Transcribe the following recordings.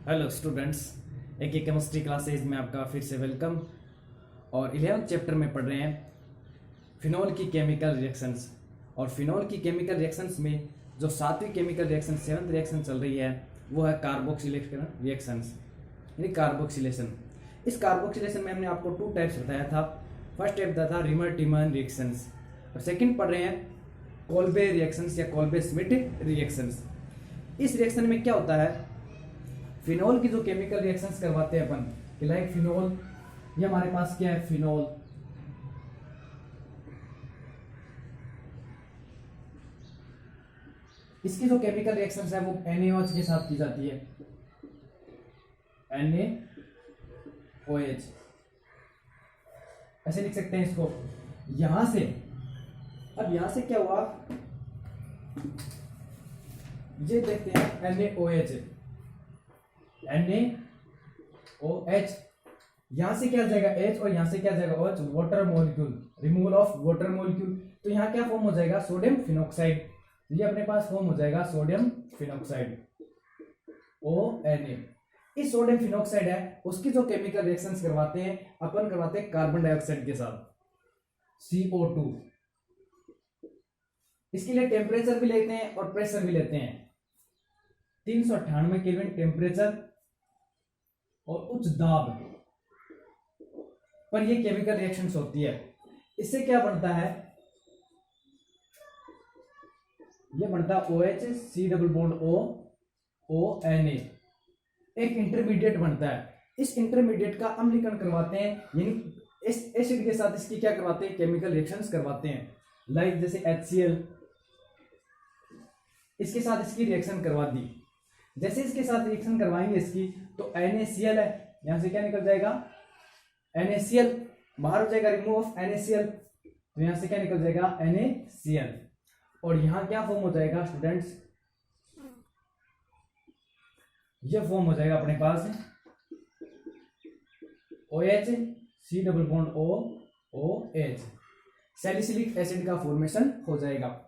Hello students, एक chemistry classes में आपका फिर से वेलकम। और 11th चैप्टर में पढ़ रहे हैं फिनॉल की केमिकल रिएक्शंस। और फिनॉल की केमिकल रिएक्शंस में जो 7वीं केमिकल रिएक्शन 7th रिएक्शन चल रही है वो है कार्बोक्सिलेशन रिएक्शंस, यानी कार्बोक्सिलेशन। इस कार्बोक्सिलेशन में हमने आपको 2 टाइप्स बताया था। फर्स्ट टाइप बताया था रिमर-टिमन रिएक्शंस और सेकेंड पढ़ रहे हैं कोल्बे रिएक्शंस या कोल्बे स्मिट रिएक्शंस। इस रिएक्शन में क्या होता है, फिनॉल की जो केमिकल रिएक्शंस करवाते हैं अपन कि लाइक फिनॉल, ये हमारे पास क्या है फिनॉल, इसकी जो केमिकल रिएक्शंस है वो NaOH के साथ की जाती है, NaOH ऐसे लिख सकते हैं इसको। यहां से अब यहां से क्या हुआ, ये देखते हैं NaOH, यहां से क्या जाएगा H और यहां से क्या जाएगा OH, water molecule, removal of water molecule. तो यहां क्या फॉर्म हो जाएगा, सोडियम फिनॉक्साइड। ये अपने पास फॉर्म हो जाएगा सोडियम फिनॉक्साइड ONA। इस सोडियम फिनॉक्साइड है उसकी जो केमिकल रिएक्शंस करवाते हैं अपन, करवाते हैं कार्बन डाइऑक्साइड के साथ CO2। इसके लिए टेम्परेचर भी लेते हैं और प्रेशर भी लेते हैं, 398 केल्विन टेम्परेचर और उच्च दाब पर ये केमिकल रिएक्शंस होती है। इससे क्या बनता है, ये बनता है OH C double bond O ONA, एक इंटरमीडिएट बनता है। इस इंटरमीडिएट का अम्लीकरण करवाते हैं, यानी इस एसिड के साथ इसकी क्या करवाते हैं, केमिकल रिएक्शंस करवाते हैं। लाइक जैसे HCl, इसके साथ इसकी रिएक्शन करवा दी। जैसे इसके साथ रिएक्शन करवाएंगे इसकी तो NaCl है, यहां से क्या निकल जाएगा NaCl, बाहर हो जाएगा, रिमूव ऑफ NaCl, तो यहां से क्या निकल जाएगा NaCl। और यहां क्या फॉर्म हो जाएगा स्टूडेंट्स, ये फॉर्म हो जाएगा अपने पास OH C double bond O OH, salicylic acid का फॉर्मेशन हो जाएगा।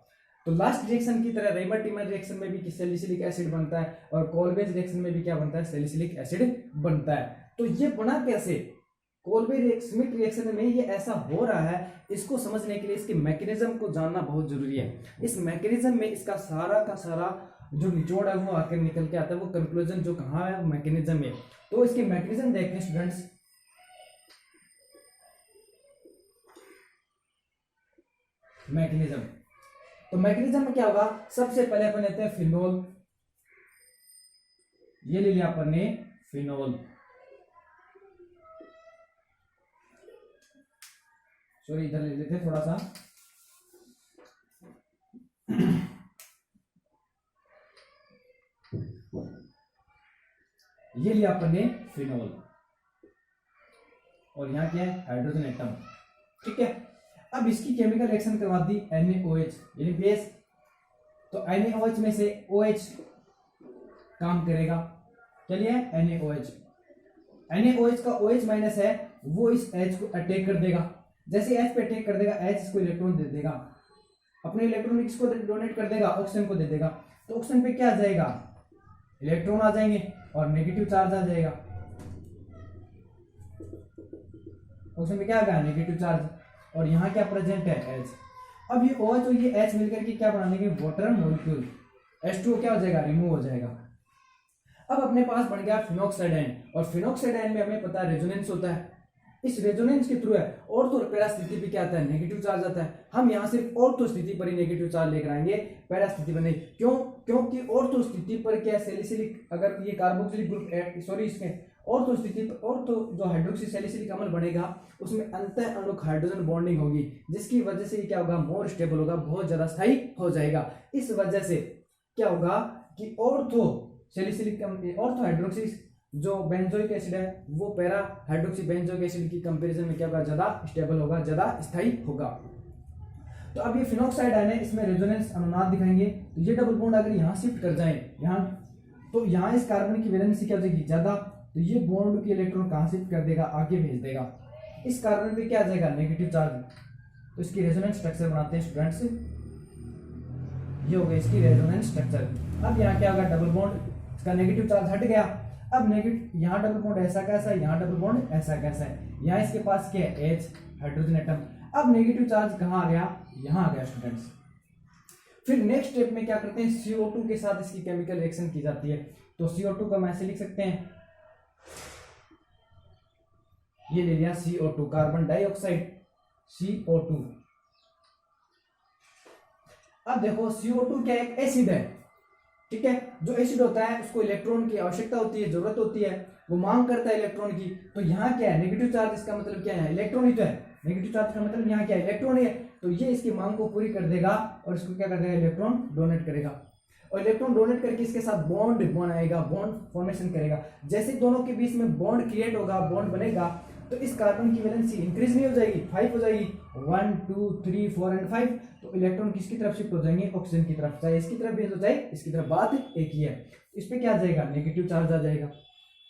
तो लास्ट रिएक्शन की तरह रिमर-टिमर रिएक्शन में भी सैलिसिलिक एसिड बनता है और कोल्बेज रिएक्शन में भी क्या बनता है, सैलिसिलिक एसिड बनता है। तो ये बना कैसे, कोल्बे स्मिट रिएक्शन में ये ऐसा हो रहा है, इसको समझने के लिए इसके मैकेनिज्म को जानना बहुत जरूरी है। इस मैकेनिज्म में इसका सारा का सारा जो निचोड़ है वो आकर निकल के आता है, वो कंक्लूजन जो कहाँ है मैकेनिज्म में। तो इसके मैकेनिज्म देखते हैं स्टूडेंट्स। मैकेनिज्म, तो मैकेनिज्म में क्या होगा, सबसे पहले अपन लेते हैं फिनोल, ये ले लिया अपन ने फिनोल, सॉरी इधर ले लेते हैं थोड़ा सा, ये लिया अपन ने फिनोल और यहां क्या है हाइड्रोजन एटम, ठीक है। अब इसकी केमिकल रिएक्शन करवा दी NaOH यानी बेस, तो NaOH में से OH काम करेगा, चलिए NaOH का OH माइनस है वो इस H को अटैक कर देगा। जैसे H पे अटैक कर देगा H इसको इलेक्ट्रॉन दे देगा, अपने इलेक्ट्रॉन किसको डोनेट कर देगा, ऑक्सीजन को दे देगा। तो ऑक्सीजन पे क्या आ जाएगा, इलेक्ट्रॉन आ जाएंगे और नेगेटिव चार्ज आ जाएगा। ऑक्सीजन पे क्या आ गया, नेगेटिव चार्ज, और यहाँ क्या प्रेजेंट है H। अब ये OH और ये H मिलकर के क्या बना लेंगे, वाटर मॉलिक्यूल, H2O क्या हो जाएगा, रिमूव हो जाएगा। अब अपने पास बन गया फिनॉक्साइड आयन, और फिनॉक्साइड आयन में हमें पता है रेजोनेंस होता है। इस रेजोनेंस के थ्रू है और तो पैरा स्थिति पे क्या आता है, नेगेटिव चार्ज आता है। हम यहाँ सिर्फ और तो स्थिति पर ही नेगेटिव चार्ज लेकर आएंगे, पैरा स्थिति पर नहीं। क्यों, क्योंकि और तो स्थिति पर क्या सैलिसिलिक, अगर ये कार्बोक्सिलिक ग्रुप सॉरी इसके और तो स्थिति पर और तो जो हाइड्रोक्सी सैलिसिलिक अम्ल बनेगा उसमें अंतः अणुक हाइड्रोजन बॉन्डिंग होगी, जिसकी वजह से क्या होगा, मोर स्टेबल होगा, बहुत ज्यादा स्थायी हो जाएगा। इस वजह से क्या होगा कि ऑर्थो सैलिसिलिक ऑर्थो हाइड्रोक्सी जो बेंजोइक एसिड है वो पैरा हाइड्रोक्सी बेंजोइक एसिड की कंपैरिजन में क्या होगा, ज्यादा स्टेबल होगा, ज्यादा स्थायी होगा। तो अब ये फिनॉक्साइड आयन है, इसमें रेजोनेंस अनुनाद दिखाएंगे। तो ये डबल बॉन्ड अगर यहाँ शिफ्ट कर जाए यहाँ, तो यहाँ इस कार्बन की वैलेंसी क्या हो जाएगी, ज्यादा, तो ये बॉन्ड के इलेक्ट्रॉन कहाँ शिफ्ट कर देगा, आगे भेज देगा। इस कार्बन पे क्या आ जाएगा, नेगेटिव चार्ज। तो इसकी रेजोनेंस स्ट्रक्चर बनाते हैं स्टूडेंट्स, ये हो गया इसकी रेजोनेंस स्ट्रक्चर। अब यहाँ क्या होगा, डबल बॉन्ड, इसका नेगेटिव चार्ज हट गया। अब नेगेटिव, यहाँ डबल बॉन्ड ऐसा कैसा है, यहाँ डबल बॉन्ड ऐसा कैसा है, यहाँ इसके पास क्या है H हाइड्रोजन एटम। अब नेगेटिव चार्ज कहाँ आ गया, यहाँ आ गया स्टूडेंट्स। फिर नेक्स्ट स्टेप में क्या करते हैं, CO2 के साथ इसकी केमिकल रिएक्शन की जाती है। तो CO2 को हम ऐसे लिख सकते हैं, ये ले लिया CO2 कार्बन डाइऑक्साइड CO2। अब देखो CO2 क्या एक एसिड है, ठीक है। जो एसिड होता है उसको इलेक्ट्रॉन की आवश्यकता होती है, जरूरत होती है, वो मांग करता है इलेक्ट्रॉन की। तो यहाँ क्या है नेगेटिव चार्ज, इसका मतलब क्या है इलेक्ट्रॉन ही तो है, नेगेटिव चार्ज का मतलब यहाँ क्या है इलेक्ट्रॉन ही है। तो ये इसकी मांग को पूरी कर देगा और इसको क्या कर देगा इलेक्ट्रॉन डोनेट करेगा, और इलेक्ट्रॉन डोनेट करके इसके साथ बॉन्ड बनाएगा, बॉन्ड फॉर्मेशन करेगा। जैसे दोनों के बीच में बॉन्ड क्रिएट होगा, बॉन्ड बनेगा, तो इस कार्बन की वैलेंसी इंक्रीज नहीं हो जाएगी, 5 हो जाएगी, 1 2 3 4 एंड 5। तो इलेक्ट्रॉन किसकी तरफ शिफ्ट हो जाएंगे, ऑक्सीजन की तरफ, चाहे इसकी तरफ भी हो जाए इसकी तरफ, बात एक ही है। इस पे क्या आ जाएगा नेगेटिव चार्ज आ जाएगा।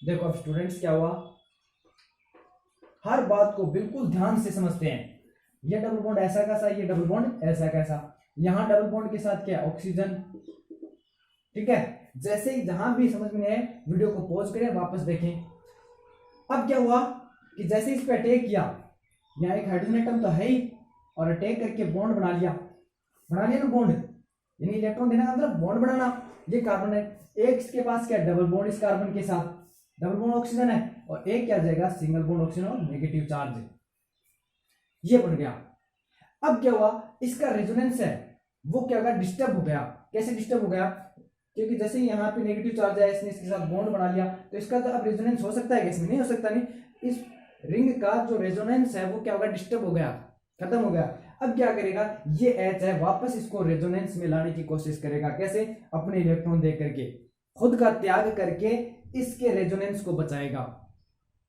देखो अब स्टूडेंट्स क्या हुआ, हर बात को बिल्कुल ध्यान से समझते हैं। ये डबल बॉन्ड ऐसा कैसा, ये डबल बॉन्ड ऐसा कैसा, यहाँ डबल बॉन्ड के साथ क्या ऑक्सीजन, ठीक है। जैसे ही जहां भी समझ में आए वीडियो को पॉज करें, वापस देखें। अब क्या हुआ कि जैसे इस पे अटैक किया, यहाँ एक हाइड्रोजन एटम तो है ही, और अटैक करके बॉन्ड बना लिया ना बॉन्ड, यानी इलेक्ट्रॉन देने का मतलब बॉन्ड बनाना। ये कार्बन है, एक इसके पास क्या डबल बॉन्ड इस कार्बन के साथ, डबल बॉन्ड ऑक्सीजन है, और एक क्या जाएगा सिंगल बॉन्ड ऑक्सीजन और नेगेटिव चार्ज, ये बन गया। अब क्या हुआ, इसका रेजोनेंस है वो क्या होगा डिस्टर्ब हो गया। कैसे डिस्टर्ब हो गया, क्योंकि जैसे ही यहाँ पे नेगेटिव चार्ज है, इसने इसके साथ बॉन्ड बना लिया, तो इसका तो अब रेजोनेंस हो सकता है, इसमें नहीं हो सकता, नहीं। इस रिंग का जो रेजोनेंस है वो क्या होगा डिस्टर्ब हो गया, खत्म हो गया। अब क्या करेगा, ये H है वापस इसको रेजोनेंस में लाने की कोशिश करेगा। कैसे, अपने इलेक्ट्रॉन दे करके, खुद का त्याग करके इसके रेजोनेंस को बचाएगा,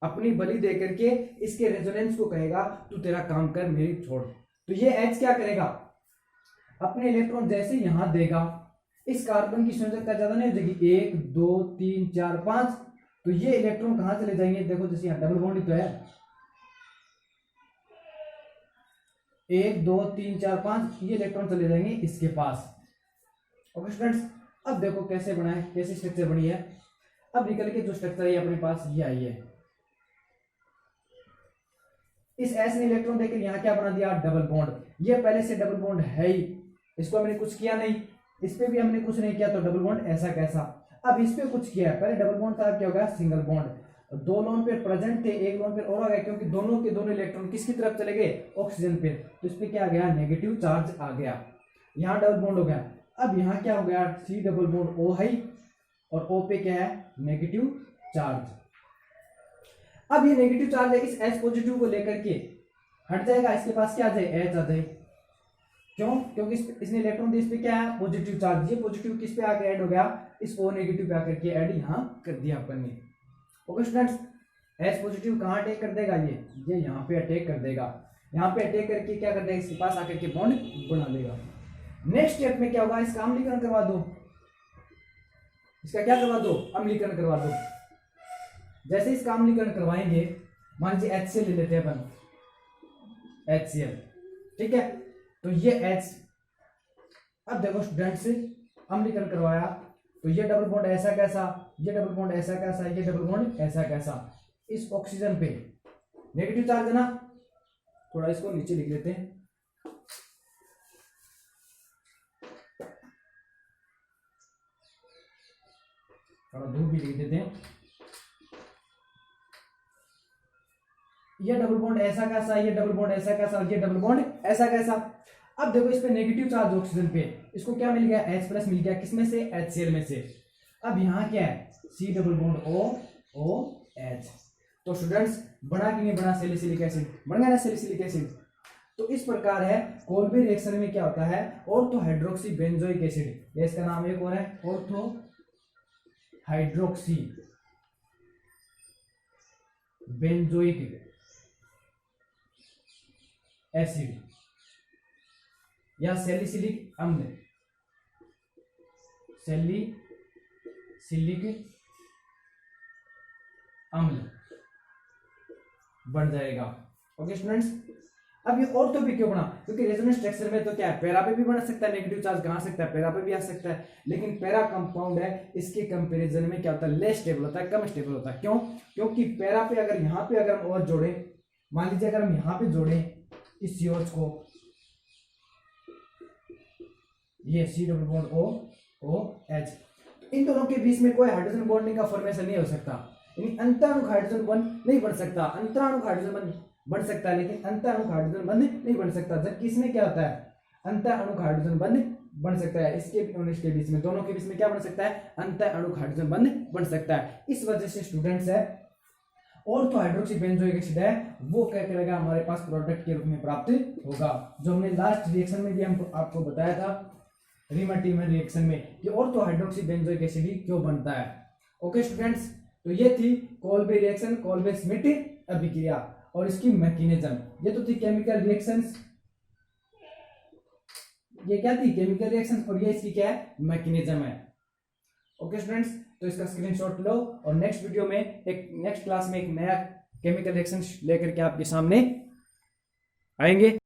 अपनी बलि दे करके इसके रेजोनेंस को कहेगा तू तेरा काम कर, मेरी छोड़। तो ये H क्या करेगा, अपने इलेक्ट्रॉन जैसे यहां देगा, इस कार्बन की संयोजकता ज्यादा नहीं हो जाएगी, 1 2 3 4 5, तो ये इलेक्ट्रॉन कहां चले जाएंगे, देखो जैसे यहाँ डबल बॉन्ड ही तो है, 1 2 3 4 5, ये इलेक्ट्रॉन चले जाएंगे इसके पास। ओके स्टूडेंट्स, अब देखो कैसे बना है, कैसी स्ट्रक्चर बनी है। अब निकल के जो स्ट्रक्चर है अपने पास ये आई है। इस S ने इलेक्ट्रॉन देकर यहाँ क्या बना दिया डबल बॉन्ड। ये पहले से डबल बॉन्ड है ही, इसको हमने कुछ किया नहीं, इस पे भी हमने कुछ नहीं किया, तो डबल बॉन्ड ऐसा कैसा। अब इस पे कुछ किया है, पहले डबल बॉन्ड था, अब क्या हो गया सिंगल बॉन्ड। दो लोन पेयर प्रेजेंट थे, एक लोन पेयर और आ गया, क्योंकि दोनों के दोनों इलेक्ट्रॉन किसकी तरफ चले गए ऑक्सीजन पे, तो इस पे क्या आ गया नेगेटिव चार्ज आ गया, यहाँ डबल बॉन्ड हो गया। अब यहाँ क्या हो गया C डबल बॉन्ड O है, और O पे क्या है नेगेटिव चार्ज। अब ये नेगेटिव चार्ज है, इस H पॉजिटिव को लेकर के हट जाएगा, इसके पास क्या आ जाए H आ जाए। क्यों, क्योंकि इसने इलेक्ट्रॉन दिया, इस पे क्या है पॉजिटिव चार्ज, ये पॉजिटिव किस पे आके ऐड हो गया, इस O नेगेटिव पे आकर के ऐड यहाँ कर दिया अपन ने। ओके स्टूडेंट्स, H पॉजिटिव कहाँ अटैक कर देगा, ये यहाँ पे अटैक कर देगा, यहाँ पे अटैक करके क्या कर देगा इसके पास आकर के बॉन्ड बना देगा। नेक्स्ट स्टेप में क्या होगा, इसका अम्लीकरण करवा दो, इसका क्या करवा दो अम्लीकरण करवा दो। जैसे इसका अम्लीकरण करवाएंगे, मान लीजिए HCl ले लेते हैं अपन, HCl, ठीक है। तो ये H, अब देखो स्टूडेंट्स अम्लीकरण करवाया, तो ये डबल बॉन्ड ऐसा कैसा, ये डबल बॉन्ड ऐसा कैसा, ये डबल बॉन्ड ऐसा कैसा, इस ऑक्सीजन पे नेगेटिव चार्ज है ना, थोड़ा इसको नीचे लिख लेते हैं, थोड़ा धूप भी लिख देते हैं। ये डबल बॉन्ड ऐसा कैसा, ये डबल बॉन्ड ऐसा कैसा, ये डबल बॉन्ड ऐसा कैसा। अब देखो इस पे नेगेटिव चार्ज ऑक्सीजन पे, इसको क्या मिल गया H प्लस मिल गया, किसमें से HCl में से। अब यहाँ क्या है C डबल बॉन्ड OH। तो स्टूडेंट्स बना कि नहीं बना सैलिसिलिक एसिड, बन गया ना सैलिसिलिक एसिड। तो इस प्रकार है कोल्बे रिएक्शन में क्या होता है ऑर्थो हाइड्रोक्सी बेंजोइक एसिड, ये इसका नाम एक और है ऑर्थो हाइड्रोक्सी बेंजोइक एसिड या सैलिसिलिक अम्ल, सैलिसिलिक अम्ल बन जाएगा। ओके स्टूडेंट्स, अब ये ऑर्थो पे क्यों बना, क्योंकि रेजोनेंस स्ट्रक्चर में तो क्या है, पैरा पे भी बना सकता है, नेगेटिव चार्ज कहाँ आ सकता है, पैरा पे भी आ सकता है, लेकिन पैरा कंपाउंड है, इसके कंपैरिजन में क्या होता है, लेस स्टेबल होता है, कम स्टेबल होता है। क्यों, क्योंकि पैरा पे अगर यहाँ पे अगर हम और जोड़े, मान लीजिए अगर हम यहाँ पे जोड़े इस COH को, ये C डबल बॉन्ड OH, इन दोनों के बीच में कोई हाइड्रोजन बॉन्डिंग का फॉर्मेशन नहीं हो सकता, यानी अंतःअणु हाइड्रोजन बॉन्ड नहीं बन सकता। अंतःअणु हाइड्रोजन बॉन्ड बन सकता है लेकिन अंतःअणु हाइड्रोजन बंध नहीं बन सकता। जबकि इसमें क्या होता है, अंतःअणु हाइड्रोजन बंध बन सकता है, इसके और इसके बीच में, दोनों के बीच में क्या बन सकता है, अंतःअणु हाइड्रोजन बंध बन सकता है। इस वजह से स्टूडेंट्स है ऑर्थो हाइड्रोक्सी बेंजोइक एसिड है वो क्या करेगा, हमारे पास प्रोडक्ट के रूप में प्राप्त होगा, जो हमने लास्ट रिएक्शन में भी हम आपको बताया था, रीमर-टीमर रिएक्शन में, कि ऑर्थो हाइड्रोक्सी बेंजोइक एसिड क्यों बनता है। ओके स्टूडेंट्स, तो ये थी कोल्बे रिएक्शन, कोल्बे श्मिट अभिक्रिया और इसकी मैकेनिज्म। ये तो थी केमिकल रिएक्शंस, ये क्या थी, केमिकल रिएक्शंस, और ये इसकी क्या है, मैकेनिज्म है। ओके स्टूडेंट्स, तो इसका स्क्रीनशॉट लो और नेक्स्ट वीडियो में नेक्स्ट क्लास में एक नया केमिकल रिएक्शन लेकर के आपके सामने आएंगे।